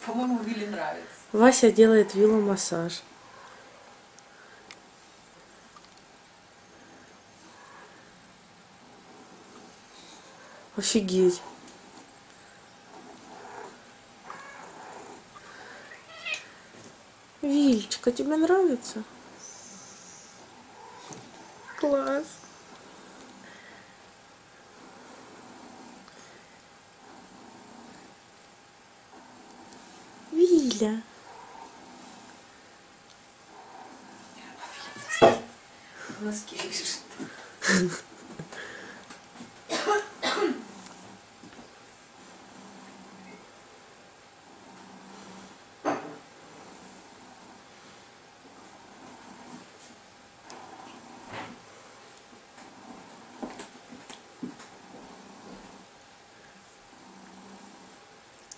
По-моему, Вилле нравится. Вася делает Виллу массаж. Офигеть. Вильчика, тебе нравится? Класс. Виля. Носки лежит.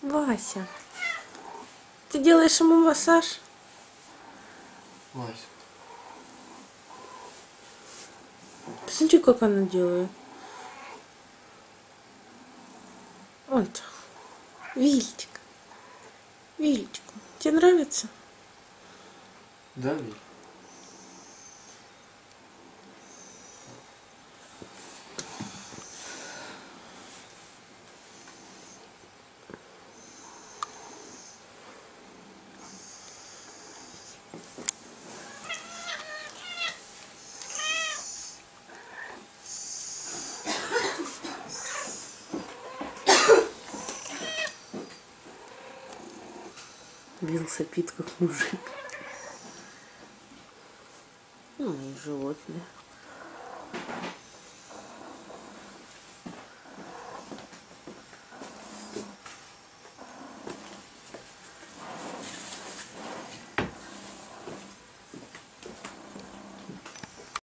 Вася, ты делаешь ему массаж? Вася. Посмотри, как она делает. Вот. Вильчик. Вильчик. Тебе нравится? Да, Виль? Вилл сопит, как мужик. Ну, и животные.